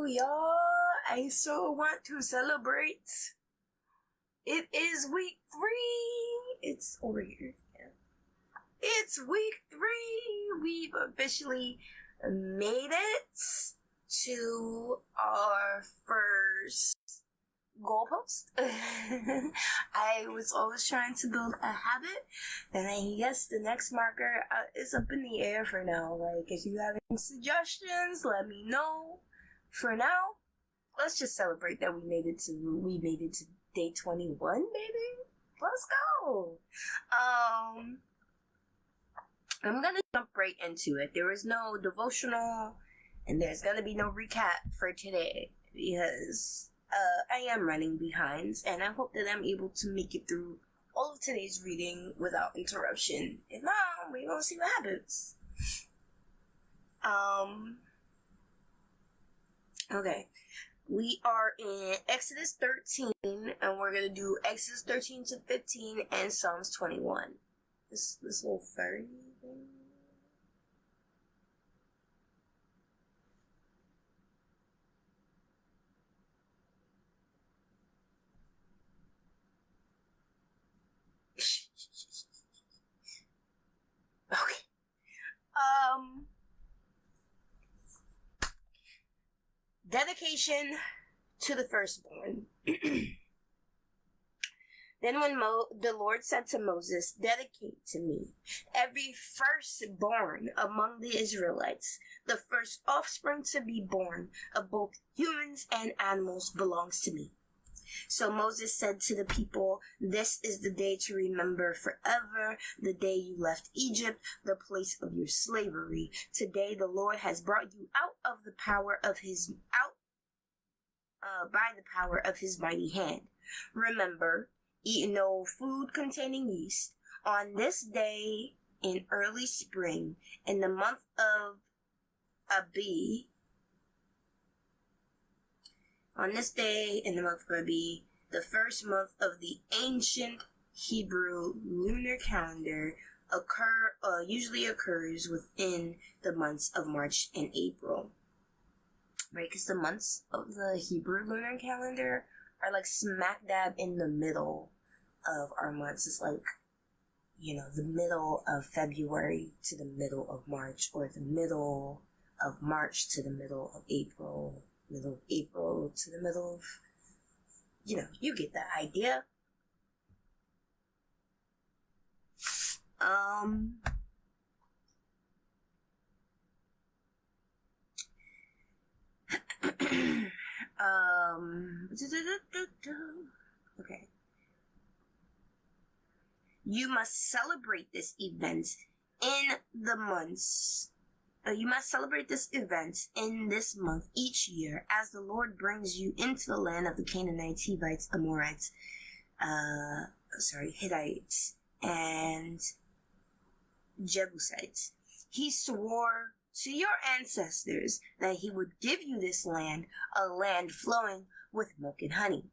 y'all. I so want to celebrate. It is week 3. It's over here. Yeah. It's week 3. We've officially made it to our first goalpost. I was always trying to build a habit, and I guess the next marker is up in the air for now. Like, if you have any suggestions, let me know. For now, let's just celebrate that we made it to day 21, baby. Let's go. I'm gonna jump right into it. There is no devotional, and there's gonna be no recap for today because I am running behind, and I hope that I'm able to make it through all of today's reading without interruption. If not, we're gonna see what happens. Okay. We are in Exodus 13, and we're gonna do Exodus 13 to 15 and Psalms 21. This little furry thing. Okay. Dedication to the firstborn. Then when the Lord said to Moses, "Dedicate to me every firstborn among the Israelites. The first offspring to be born of both humans and animals belongs to me." So Moses said to the people, "This is the day to remember forever, the day you left Egypt, the place of your slavery. Today the Lord has brought you out of the power of his by the power of his mighty hand. Remember, eat no food containing yeast. On this day in early spring, in the month of Abi, on this day in the month of Abi, the first month of the ancient Hebrew lunar calendar, usually occurs within the months of March and April." Right, because the months of the Hebrew lunar calendar are like smack dab in the middle of our months. It's like, the middle of February to the middle of March, or the middle of March to the middle of April, middle of April to the middle of, you get the idea. Okay. You must celebrate this event in the months. You must celebrate this event in this month each year as the Lord brings you into the land of the Canaanites, Hivites, Amorites, Hittites, and Jebusites. He swore to your ancestors that he would give you this land, a land flowing with milk and honey.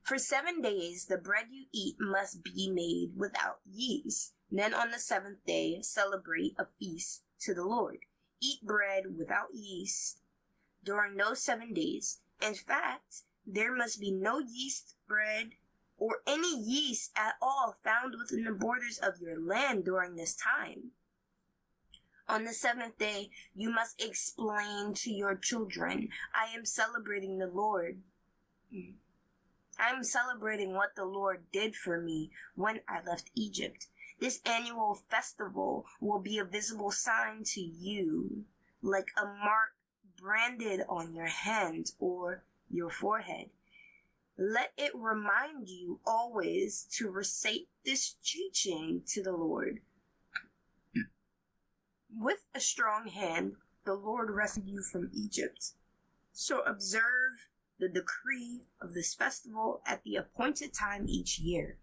For 7 days, the bread you eat must be made without yeast. Then on the 7th day, celebrate a feast to the Lord. Eat bread without yeast during those 7 days. In fact, there must be no yeast bread or any yeast at all found within the borders of your land during this time. On the 7th day, you must explain to your children, I am celebrating the Lord. I am celebrating what the Lord did for me when I left Egypt. This annual festival will be a visible sign to you, like a mark branded on your hand or your forehead. Let it remind you always to recite this teaching to the Lord. With a strong hand, the Lord rescued you from Egypt. So observe the decree of this festival at the appointed time each year.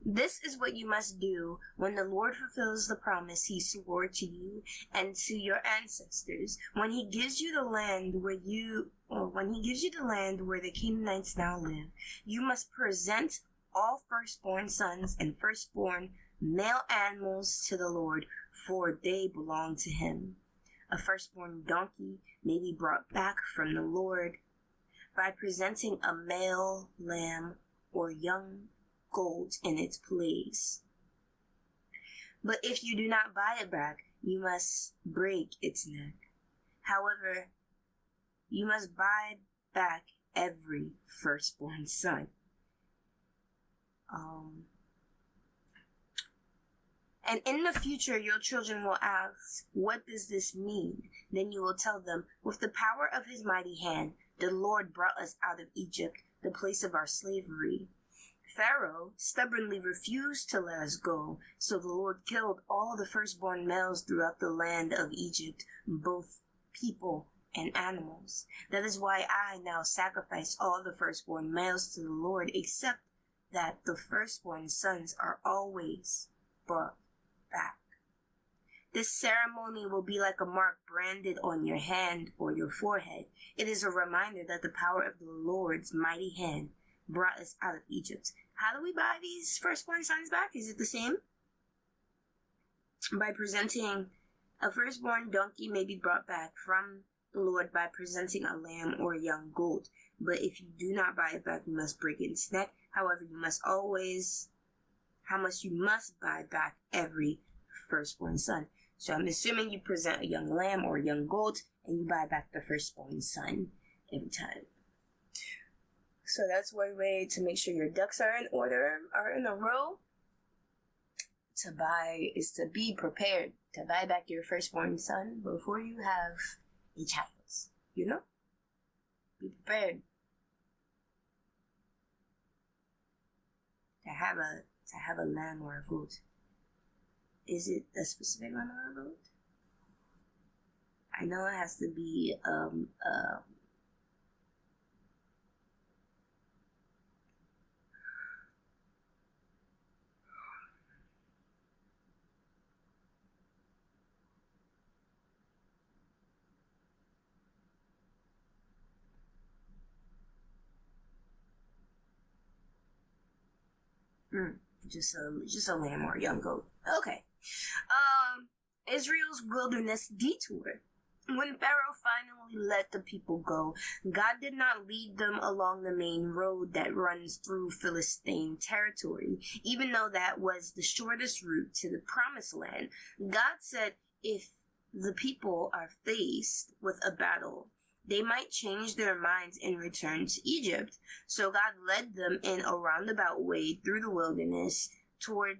This is what you must do when the Lord fulfills the promise he swore to you and to your ancestors. When he gives you the land where the Canaanites now live, you must present all firstborn sons and firstborn male animals to the Lord, for they belong to him. A firstborn donkey may be brought back from the Lord by presenting a male lamb or young goat in its place. But if you do not buy it back, you must break its neck. However, you must buy back every firstborn son. And in the future, your children will ask, what does this mean? Then you will tell them, with the power of his mighty hand, the Lord brought us out of Egypt, the place of our slavery. Pharaoh stubbornly refused to let us go, so the Lord killed all the firstborn males throughout the land of Egypt, both people and animals. That is why I now sacrifice all the firstborn males to the Lord, except that the firstborn sons are always brought back. This ceremony will be like a mark branded on your hand or your forehead. It is a reminder that the power of the Lord's mighty hand brought us out of Egypt. How do we buy these firstborn sons back? Is it the same? By presenting a firstborn donkey may be brought back from the Lord by presenting a lamb or a young goat. But if you do not buy it back, you must break its neck. However, you must buy back every firstborn son. So I'm assuming you present a young lamb or a young goat, and you buy back the firstborn son every time. So that's one way to make sure your ducks are in order, are in a row. To buy is to be prepared to buy back your firstborn son before you have a child. You know? Be prepared to have a lamb or a goat. Is it a specific lamb or a goat? I know it has to be just a lamb or a young goat. Okay. Israel's wilderness detour. When Pharaoh finally let the people go, God did not lead them along the main road that runs through Philistine territory, even though that was the shortest route to the promised land. God said if the people are faced with a battle, they might change their minds and return to Egypt. So God led them in a roundabout way through the wilderness toward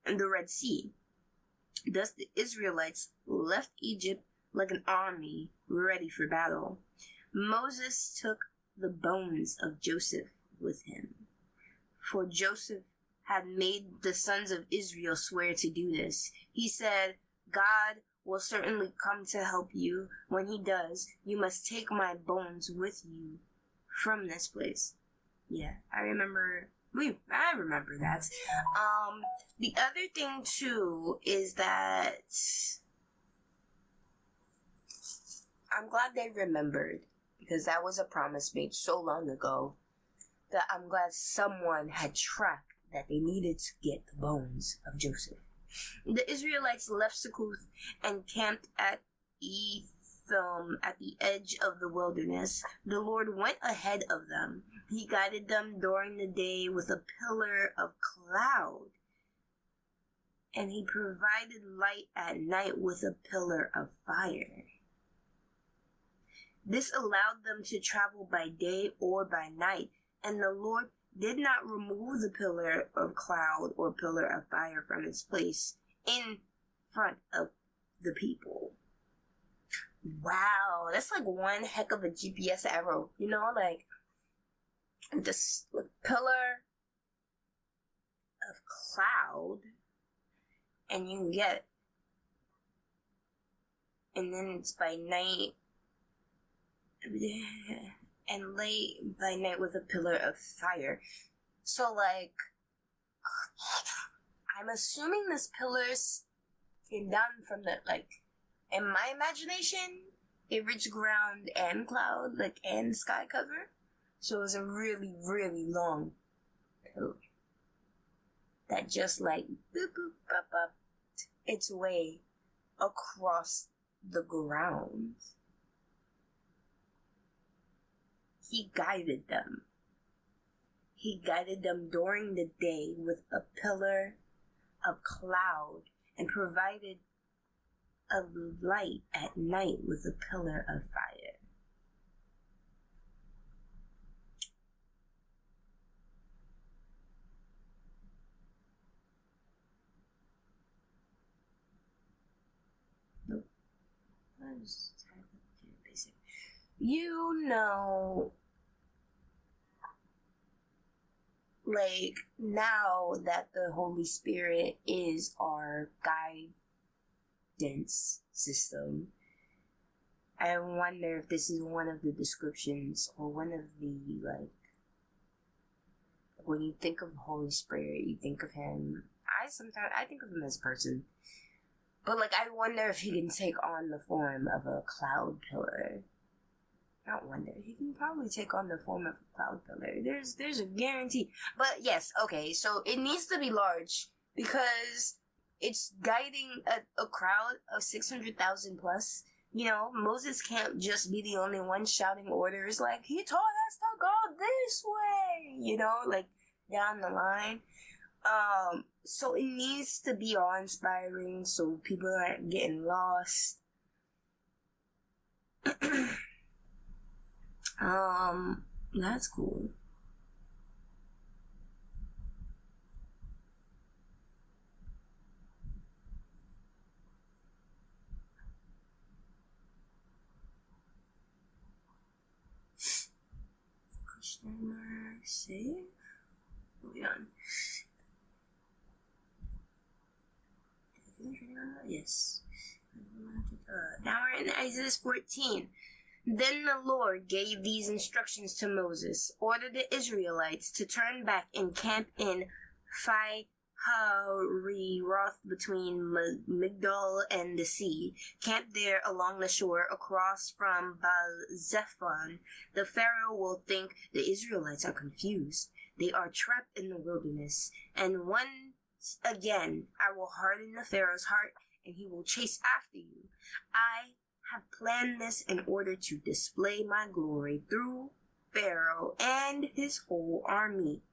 the Red Sea. Thus the Israelites left Egypt like an army ready for battle. Moses took the bones of Joseph with him, for Joseph had made the sons of Israel swear to do this. He said, God will certainly come to help you. When he does, you must take my bones with you from this place. Yeah, I remember that. The other thing too is that I'm glad they remembered, because that was a promise made so long ago that I'm glad someone had tracked that they needed to get the bones of Joseph. The Israelites left Succoth and camped at Etham at the edge of the wilderness. The Lord went ahead of them. He guided them during the day with a pillar of cloud, and he provided light at night with a pillar of fire. This allowed them to travel by day or by night, and the Lord did not remove the pillar of cloud or pillar of fire from its place in front of the people. Wow, that's like one heck of a GPS arrow, you know, like this pillar of cloud, and you get, and then it's by night, and late by night with a pillar of fire. So, like, I'm assuming this pillar's done from the, like, in my imagination, a rich ground and cloud, like, and sky cover. So it was a really, really long pillar that just, like, boop, boop, bop, bop, its way across the ground. He guided them. He guided them during the day with a pillar of cloud and provided a light at night with a pillar of fire. Nope. You know, like, now that the Holy Spirit is our guidance system, I wonder if this is one of the descriptions or one of the, like, when you think of the Holy Spirit, you think of him. I think of him as a person. But, like, I wonder if he can take on the form of a cloud pillar. Not wonder. He can probably take on the form of a cloud pillar. There's a guarantee. But yes, okay, so it needs to be large because it's guiding a crowd of 600,000 plus. You know, Moses can't just be the only one shouting orders like, he taught us to go this way, you know, like down the line. So it needs to be awe-inspiring so people aren't getting lost. That's cool. Question mark, save? Moving on. Yes. Now we're in Isaiah 14. Then the Lord gave these instructions to Moses. Order the Israelites to turn back and camp in Hahiroth between Migdol and the sea. Camp there along the shore across from Baal-Zephon. The Pharaoh will think the Israelites are confused. They are trapped in the wilderness. And once again, I will harden the Pharaoh's heart and he will chase after you. I have planned this in order to display my glory through Pharaoh and his whole army.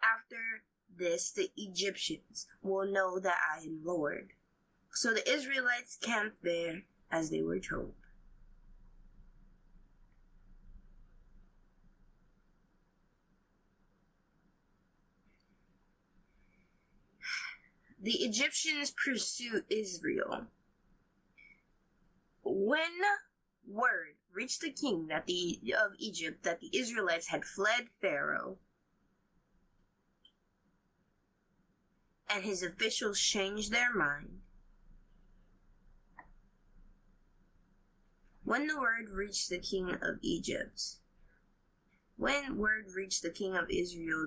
After this, the Egyptians will know that I am Lord. So the Israelites camped there as they were told. The Egyptians pursue Israel. When word reached the king of Egypt that the Israelites had fled Pharaoh and his officials changed their mind. When word reached the king of Israel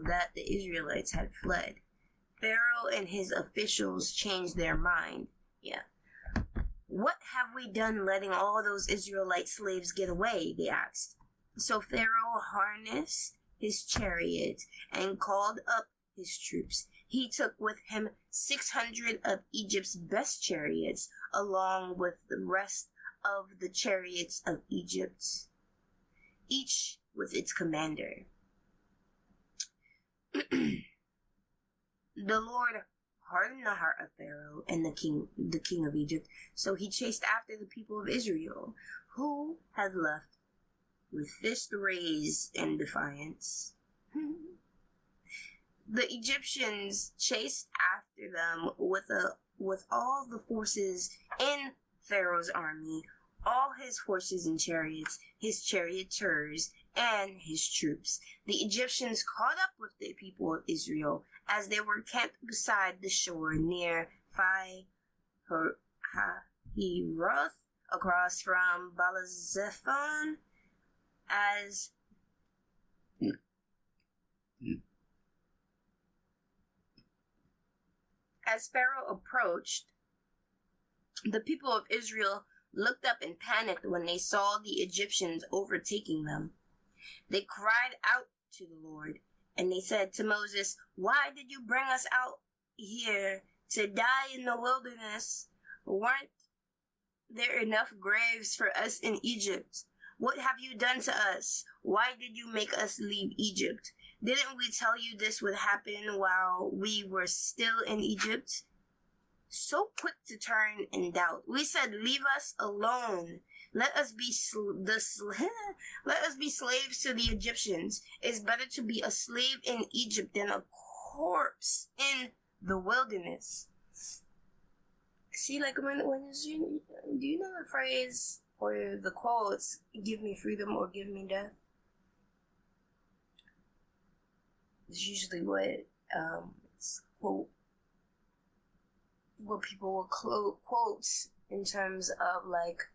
that the Israelites had fled, Pharaoh and his officials changed their mind. Yeah. What have we done letting all those Israelite slaves get away? They asked. So Pharaoh harnessed his chariot and called up his troops. He took with him 600 of Egypt's best chariots, along with the rest of the chariots of Egypt, each with its commander. The Lord hardened the heart of Pharaoh and the king of Egypt, so he chased after the people of Israel, who had left with fist raised in defiance. The Egyptians chased after them with all the forces in Pharaoh's army, all his horses and chariots, his charioteers, and his troops. The Egyptians caught up with the people of Israel as they were camped beside the shore near Hahiroth, across from Baal-Zephon. As Pharaoh approached, the people of Israel looked up and panicked when they saw the Egyptians overtaking them. They cried out to the Lord, and they said to Moses, "Why did you bring us out here to die in the wilderness? Weren't there enough graves for us in Egypt? What have you done to us? Why did you make us leave Egypt? Didn't we tell you this would happen while we were still in Egypt? So quick to turn in doubt. We said, leave us alone. Let us be let us be slaves to the Egyptians. It's better to be a slave in Egypt than a corpse in the wilderness. See, like when do you know the phrase or the quotes, give me freedom or give me death? It's usually what what people will quotes in terms of like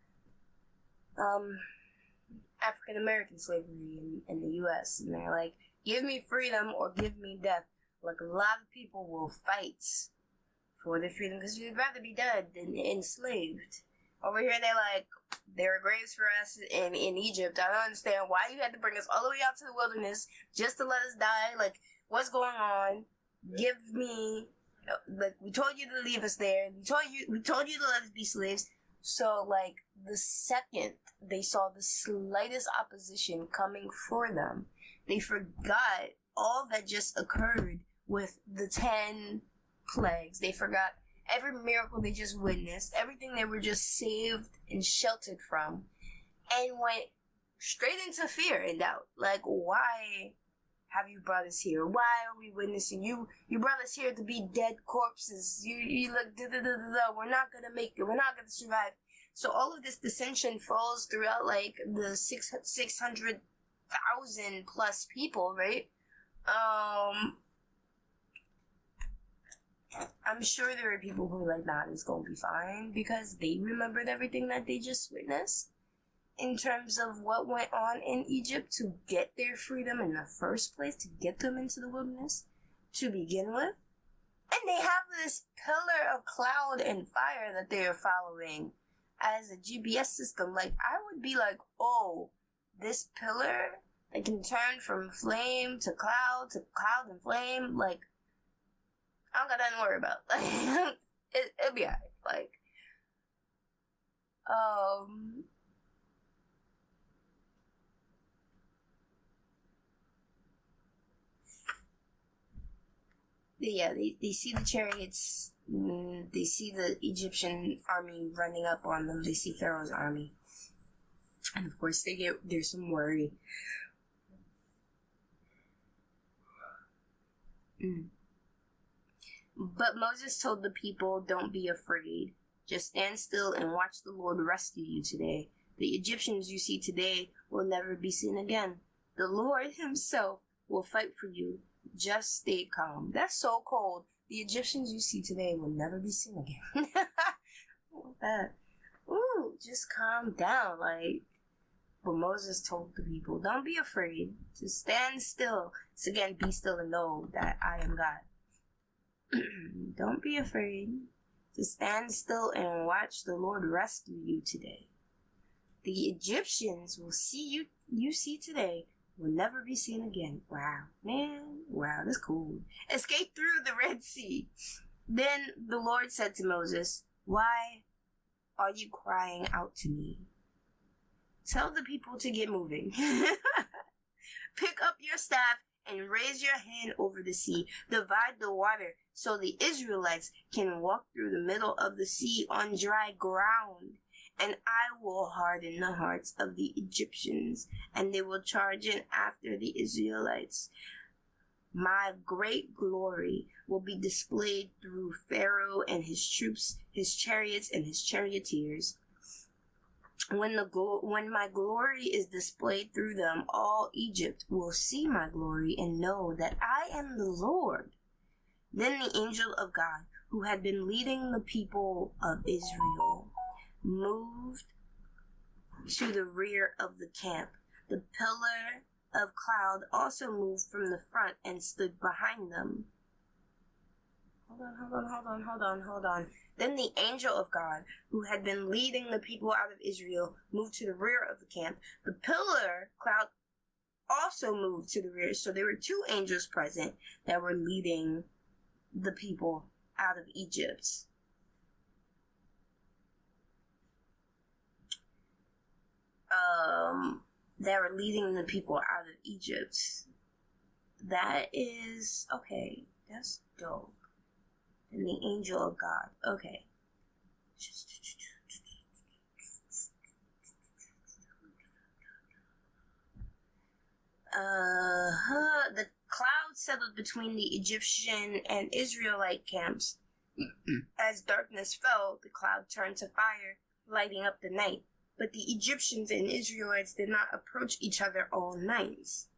African American slavery in the U.S. and they're like, give me freedom or give me death. Like a lot of people will fight for their freedom because you'd rather be dead than enslaved. Over here, they're like, there are graves for us in Egypt. I don't understand why you had to bring us all the way out to the wilderness just to let us die. Like, what's going on? Give me, like, we told you to leave us there. We told you to let us be slaves. So, like, the second they saw the slightest opposition coming for them, they forgot all that just occurred with the 10 plagues. They forgot every miracle they just witnessed, everything they were just saved and sheltered from, and went straight into fear and doubt. Like, why have you brought us here? Why are we witnessing you? You brought us here to be dead corpses. You look, we're not gonna make it. We're not gonna survive. So all of this dissension falls throughout like the 600,000 plus people, right? I'm sure there are people who are like, nah, it's gonna be fine because they remembered everything that they just witnessed in terms of what went on in Egypt to get their freedom in the first place, to get them into the wilderness to begin with. And they have this pillar of cloud and fire that they are following as a GPS system. Like, I would be like, oh, this pillar that can turn from flame to cloud and flame, like, I don't got nothing to worry about. Like, it'll be alright. Like, yeah, they see the chariots, they see the Egyptian army running up on them, they see Pharaoh's army. And of course, there's some worry. But Moses told the people, don't be afraid. Just stand still and watch the Lord rescue you today. The Egyptians you see today will never be seen again. The Lord himself will fight for you. Just stay calm. That's so cold. The Egyptians you see today will never be seen again. That. Ooh, just calm down. Like, but Moses told the people, don't be afraid. Just stand still. So again, be still and know that I am God. Don't be afraid. Just stand still and watch the Lord rescue you today. The Egyptians will see you see today will never be seen again. Wow, man. Wow, that's cool. Escape through the Red Sea. Then the Lord said to Moses, why are you crying out to me? Tell the people to get moving. Pick up your staff and raise your hand over the sea. Divide the water so the Israelites can walk through the middle of the sea on dry ground. And I will harden the hearts of the Egyptians, and they will charge in after the Israelites. My great glory will be displayed through Pharaoh and his troops, his chariots and his charioteers. When my glory is displayed through them, all Egypt will see my glory and know that I am the Lord. Then the angel of God, who had been leading the people of Israel, moved to the rear of the camp. The pillar of cloud also moved from the front and stood behind them. Hold on. Then the angel of God, who had been leading the people out of Israel, moved to the rear of the camp. The pillar cloud also moved to the rear. So there were two angels present that were leading the people out of Egypt. that were leading the people out of Egypt. That is okay. That's dope. And the angel of God. Okay. The cloud settled between the Egyptian and Israelite camps. As darkness fell, the cloud turned to fire, lighting up the night. But the Egyptians and Israelites did not approach each other all nights.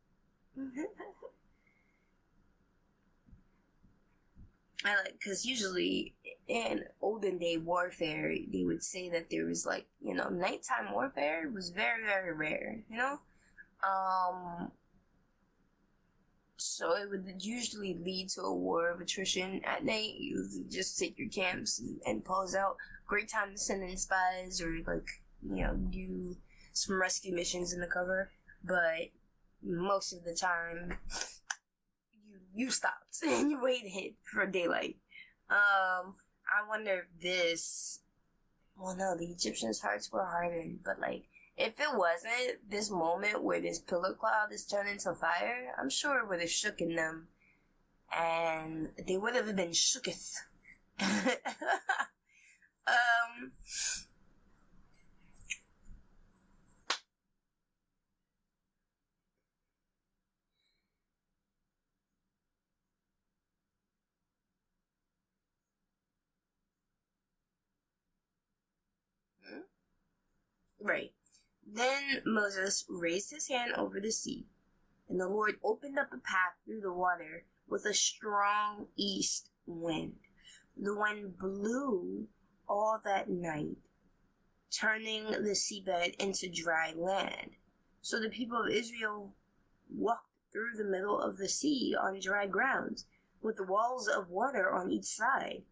Because usually in olden day warfare, they would say that there was nighttime warfare was very, very rare, So it would usually lead to a war of attrition at night. You just take your camps and pause out. Great time to send in spies or do some rescue missions in the cover. But most of the time, you stopped and you waited for daylight. I wonder if this. Well, no, the Egyptians' hearts were hardened, but if it wasn't this moment where this pillar cloud is turned into fire, I'm sure it would have shooken them. And they would have been shooketh. Right. Then Moses raised his hand over the sea, and the Lord opened up a path through the water with a strong east wind. The wind blew all that night, turning the seabed into dry land. So the people of Israel walked through the middle of the sea on dry ground, with walls of water on each side.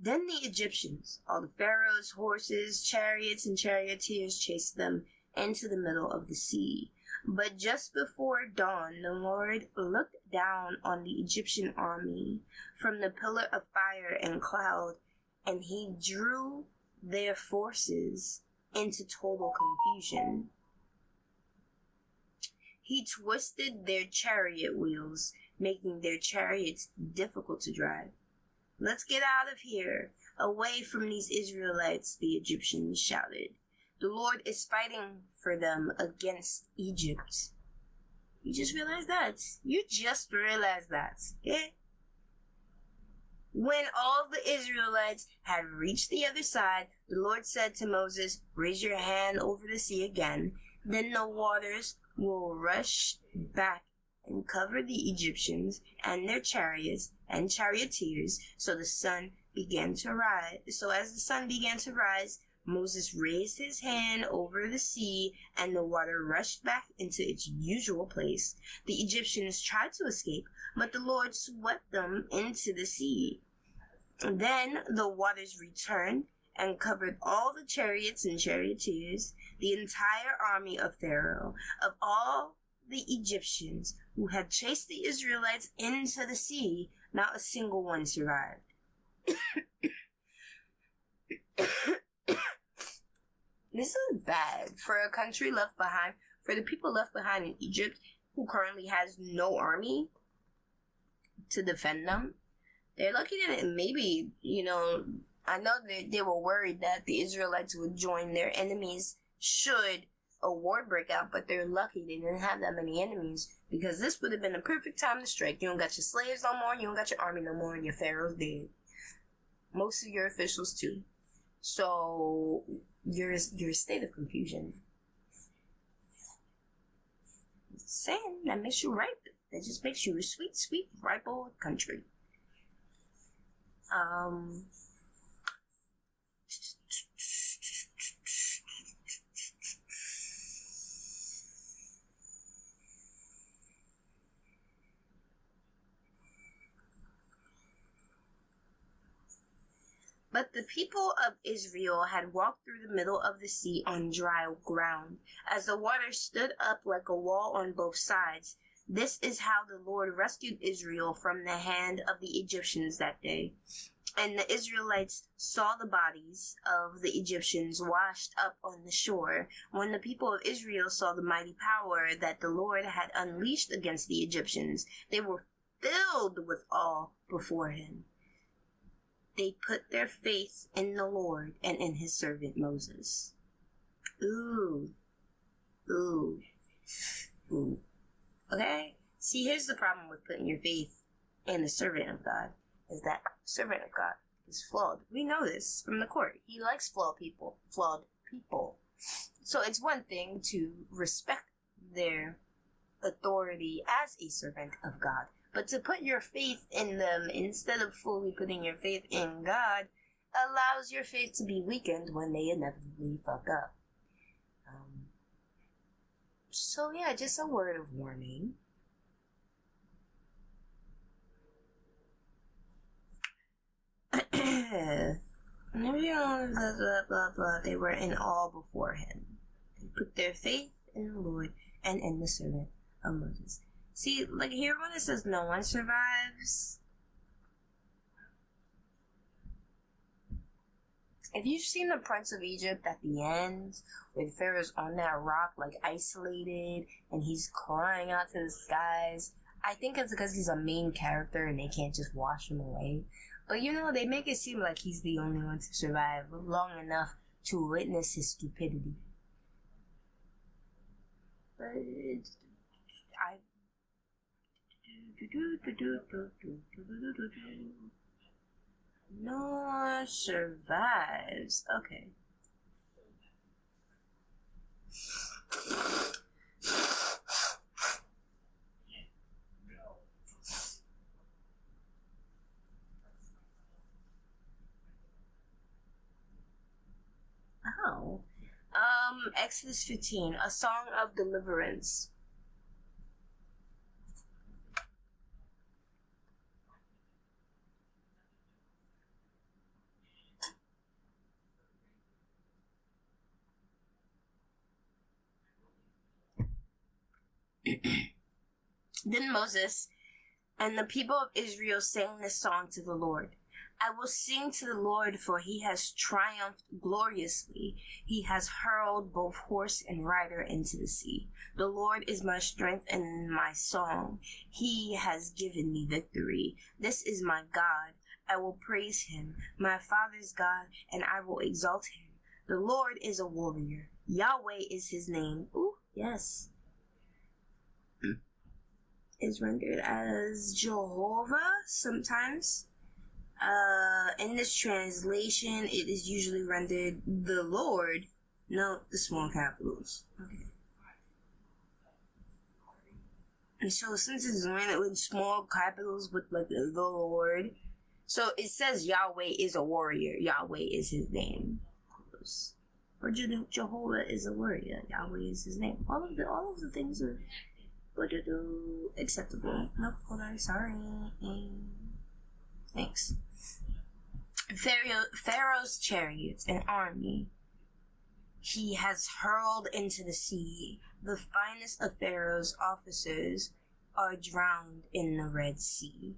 Then the Egyptians, all the Pharaoh's horses, chariots, and charioteers chased them into the middle of the sea. But just before dawn, the Lord looked down on the Egyptian army from the pillar of fire and cloud, and he drew their forces into total confusion. He twisted their chariot wheels, making their chariots difficult to drive. "Let's get out of here, away from these Israelites," the Egyptians shouted. "The Lord is fighting for them against Egypt." You just realized that? Yeah? When all the Israelites had reached the other side, the Lord said to Moses, "Raise your hand over the sea again. Then the waters will rush back and cover the Egyptians and their chariots and charioteers." So as the sun began to rise, Moses raised his hand over the sea, and the water rushed back into its usual place. The Egyptians tried to escape, but the Lord swept them into the sea. Then the waters returned and covered all the chariots and charioteers, the entire army of Pharaoh. Of all the Egyptians who had chased the Israelites into the sea, not a single one survived. This is bad for a country left behind, for the people left behind in Egypt who currently has no army to defend them. They're lucky that maybe, I know they were worried that the Israelites would join their enemies should a war break out, but they're lucky they didn't have that many enemies, because this would have been the perfect time to strike. You don't got your slaves no more, you don't got your army no more, and your pharaoh's dead. Most of your officials too. So you're a state of confusion. Saying that makes you ripe. That just makes you a sweet, sweet, ripe old country. But the people of Israel had walked through the middle of the sea on dry ground, as the water stood up like a wall on both sides. This is how the Lord rescued Israel from the hand of the Egyptians that day. And the Israelites saw the bodies of the Egyptians washed up on the shore. When the people of Israel saw the mighty power that the Lord had unleashed against the Egyptians, they were filled with awe before him. They put their faith in the Lord and in his servant Moses. Ooh. Okay? See, here's the problem with putting your faith in the servant of God, is that servant of God is flawed. We know this from the court. He likes flawed people. So it's one thing to respect their authority as a servant of God, but to put your faith in them instead of fully putting your faith in God allows your faith to be weakened when they inevitably fuck up. So yeah, just a word of warning. They were in awe before him. They put their faith in the Lord and in the servant of Moses. See, like here when it says no one survives, if you've seen the Prince of Egypt at the end, where Pharaoh's on that rock, like isolated, and he's crying out to the skies, I think it's because he's a main character and they can't just wash him away. But they make it seem like he's the only one to survive long enough to witness his stupidity. But Noah survives. Okay. Oh. Exodus 15, a song of deliverance. Then Moses and the people of Israel sang this song to the Lord. I will sing to the Lord, for he has triumphed gloriously. He has hurled both horse and rider into the sea. The Lord is my strength and my song. He has given me victory. This is my God. I will praise him, my father's God, and I will exalt him. The Lord is a warrior. Yahweh is his name. Ooh, yes. Is rendered as Jehovah sometimes. In this translation, it is usually rendered the Lord. Note the small capitals. Okay. And so since it's rendered with small capitals with like the Lord, so it says Yahweh is a warrior. Yahweh is his name. Or Jehovah is a warrior. Yahweh is his name. All of the things are acceptable. Nope, hold on, sorry. Thanks. Pharaoh's chariots and army he has hurled into the sea. The finest of Pharaoh's officers are drowned in the Red Sea.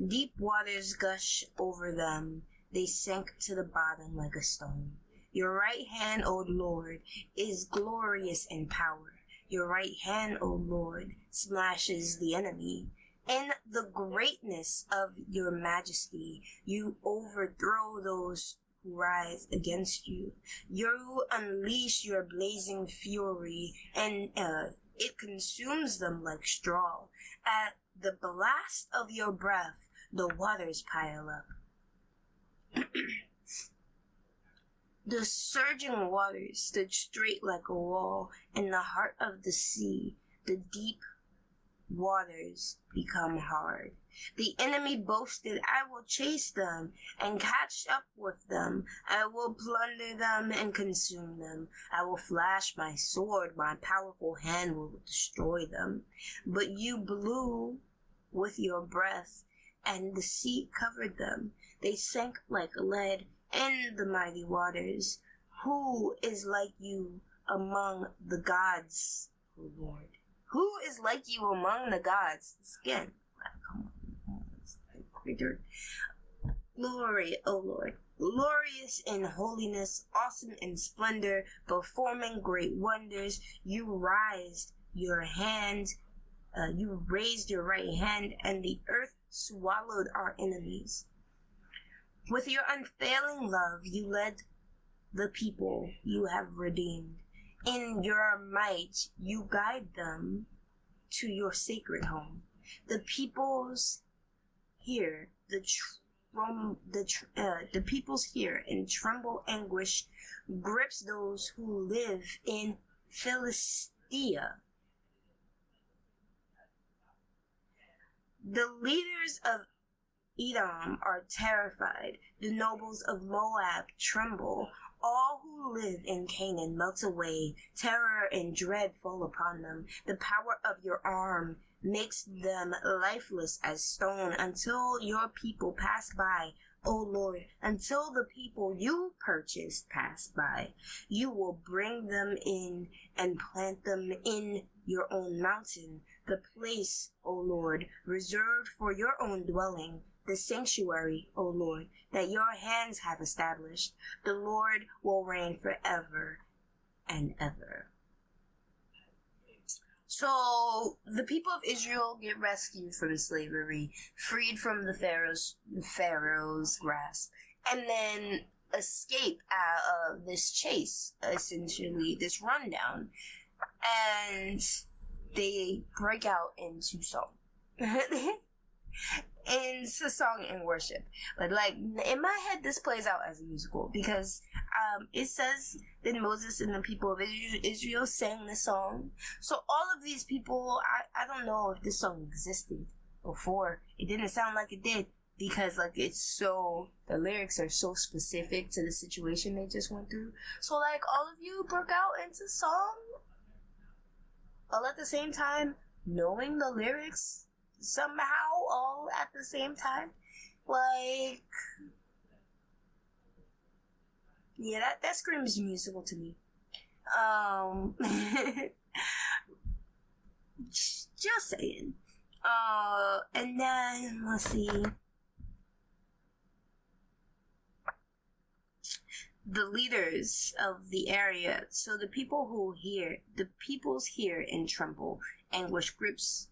Deep waters gush over them. They sank to the bottom like a stone. Your right hand, O Lord, is glorious in power. Your right hand, O Lord, smashes the enemy. In the greatness of your majesty, you overthrow those who rise against you. You unleash your blazing fury, and it consumes them like straw. At the blast of your breath, the waters pile up. The surging waters stood straight like a wall in the heart of the sea. The deep waters become hard. The enemy boasted, I will chase them and catch up with them. I will plunder them and consume them. I will flash my sword. My powerful hand will destroy them. But you blew with your breath, and the sea covered them. They sank like lead in the mighty waters. Who is like you among the gods, O Lord? Who is like you among the gods? Again, come on. Glory, O Lord, glorious in holiness, awesome in splendor, performing great wonders. You raised your right hand, and the earth swallowed our enemies. With your unfailing love, you led the people you have redeemed. In your might, you guide them to your sacred home. The peoples hear the peoples hear and tremble. Anguish grips those who live in Philistia. The leaders of Edom are terrified. The nobles of Moab tremble. All who live in Canaan melt away. Terror and dread fall upon them. The power of your arm makes them lifeless as stone until your people pass by. O Lord, until the people you purchased pass by, you will bring them in and plant them in your own mountain, the place, O Lord, reserved for your own dwelling, the sanctuary, O Lord, that your hands have established. The Lord will reign forever and ever. So the people of Israel get rescued from slavery, freed from the Pharaoh's grasp, and then escape out of this chase, essentially, this rundown. And they break out into song. Into song and worship. But like in my head, this plays out as a musical because it says that Moses and the people of Israel sang the song. So all of these people, I don't know if this song existed before. It didn't sound like it did because like the lyrics are so specific to the situation they just went through. So like all of you broke out into song all at the same time, knowing the lyrics somehow all at the same time. Like, yeah, that screams musical to me. Just saying. And then let's see. The leaders of the area. So the peoples hear and tremble. Anguish grips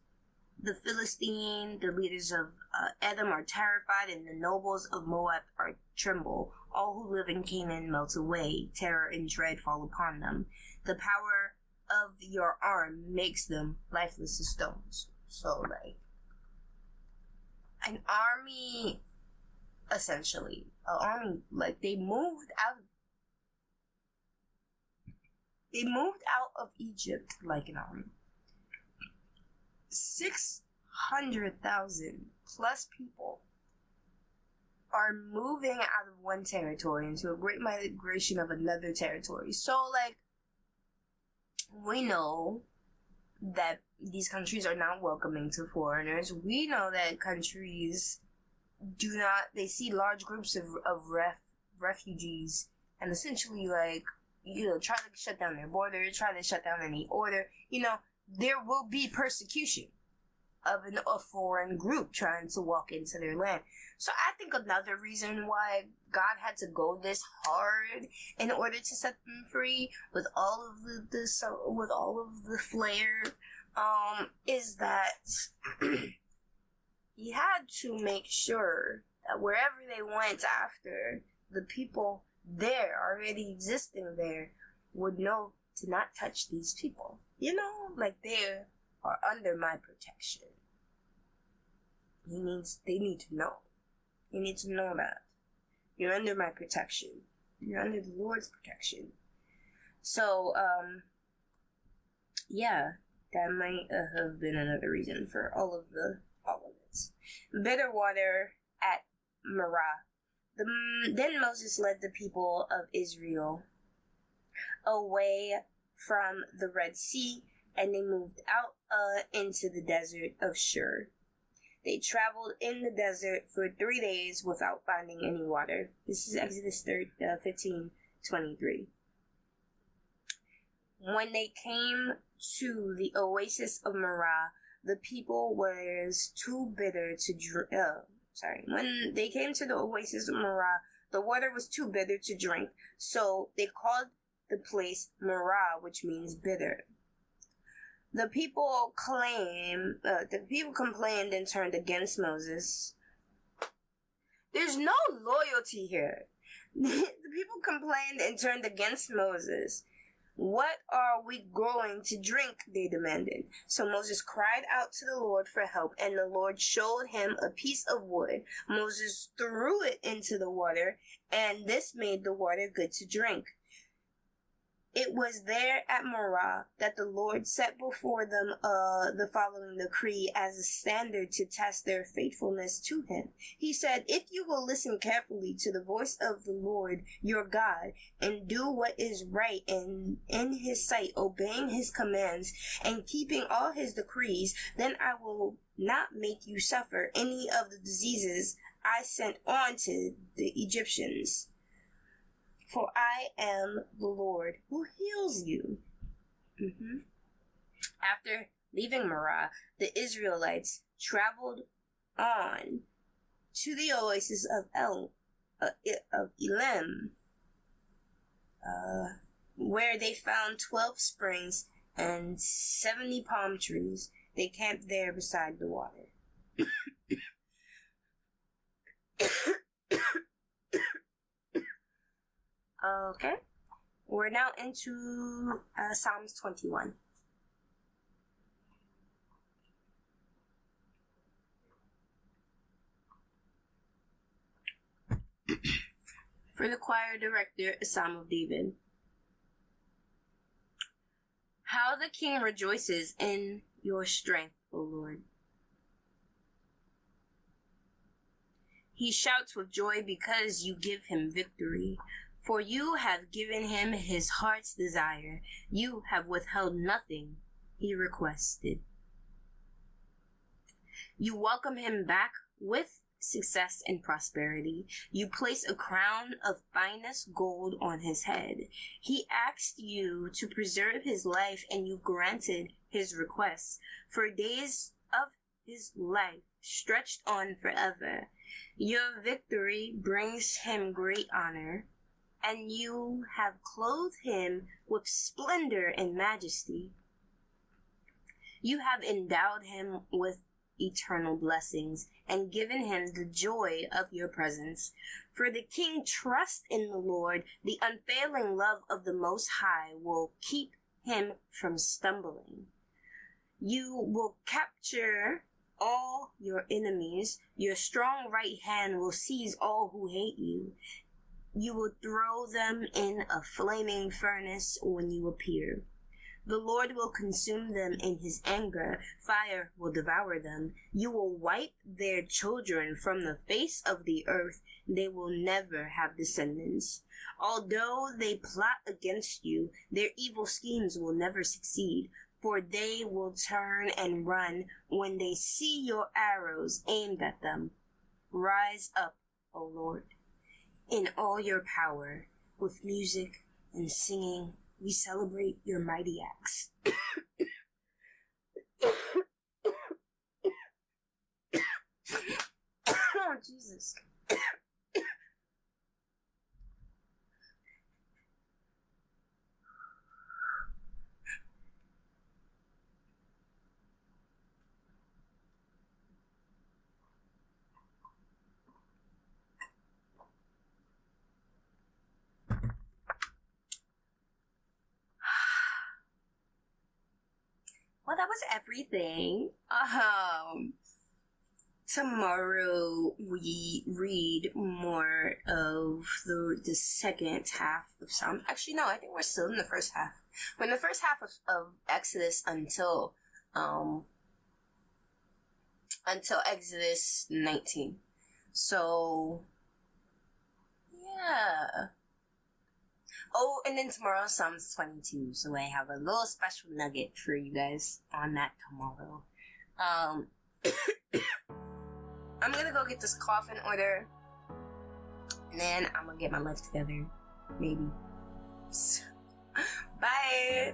the Philistine. The leaders of Edom are terrified, and the nobles of Moab are tremble. All who live in Canaan melt away. Terror and dread fall upon them. The power of your arm makes them lifeless as stones. So, like, an army, essentially, like, they moved out of Egypt like an army. 600,000 plus people are moving out of one territory into a great migration of another territory. So, like, we know that these countries are not welcoming to foreigners. We know that countries they see large groups of refugees and essentially, like, try to shut down their border, try to shut down any order. There will be persecution of a foreign group trying to walk into their land. So I think another reason why God had to go this hard in order to set them free with all of the flair, is that he had to make sure that wherever they went after, the people there already existing there would know to not touch these people. Like they are under my protection. They need to know. You need to know that. You're under my protection. You're under the Lord's protection. So, yeah, that might have been another reason for all of it. Bitter water at Marah. Then Moses led the people of Israel away from the Red Sea, and they moved out into the desert of Shur. They traveled in the desert for 3 days without finding any water. This is Exodus 15:23. When they came to the oasis of Marah, the people was too bitter to When they came to the oasis of Marah, the water was too bitter to drink, so they called the place Marah, which means bitter. The people complained and turned against Moses. There's no loyalty here. The people complained and turned against Moses. What are we going to drink? They demanded. So Moses cried out to the Lord for help, and the Lord showed him a piece of wood. Moses threw it into the water, and this made the water good to drink. It was there at Marah that the Lord set before them the following decree as a standard to test their faithfulness to him. He said, "If you will listen carefully to the voice of the Lord your God and do what is right in his sight, obeying his commands and keeping all his decrees, then I will not make you suffer any of the diseases I sent on to the Egyptians. For I am the Lord who heals you." After leaving Marah, the Israelites traveled on to the oasis of Elim, where they found 12 springs and 70 palm trees. They camped there beside the water. Okay, we're now into Psalms 21. For the choir director, a Psalm of David. How the king rejoices in your strength, O Lord. He shouts with joy because you give him victory. For you have given him his heart's desire. You have withheld nothing he requested. You welcome him back with success and prosperity. You place a crown of finest gold on his head. He asked you to preserve his life, and you granted his requests. For days of his life stretched on forever. Your victory brings him great honor, and you have clothed him with splendor and majesty. You have endowed him with eternal blessings and given him the joy of your presence. For the king trusts in the Lord. The unfailing love of the Most High will keep him from stumbling. You will capture all your enemies. Your strong right hand will seize all who hate you. You will throw them in a flaming furnace when you appear. The Lord will consume them in his anger. Fire will devour them. You will wipe their children from the face of the earth. They will never have descendants. Although they plot against you, their evil schemes will never succeed, for they will turn and run when they see your arrows aimed at them. Rise up, O Lord, in all your power. With music and singing, we celebrate your mighty acts. Oh, Jesus. Well, that was everything. Tomorrow we read more of the second half of Psalm. Actually, no, I think we're still in the first half. We're in the first half of Exodus until Exodus 19. So, yeah. Oh, and then tomorrow Psalms 22. So I have a little special nugget for you guys on that tomorrow. I'm gonna go get this cough in order, and then I'm gonna get my life together. Maybe. Bye!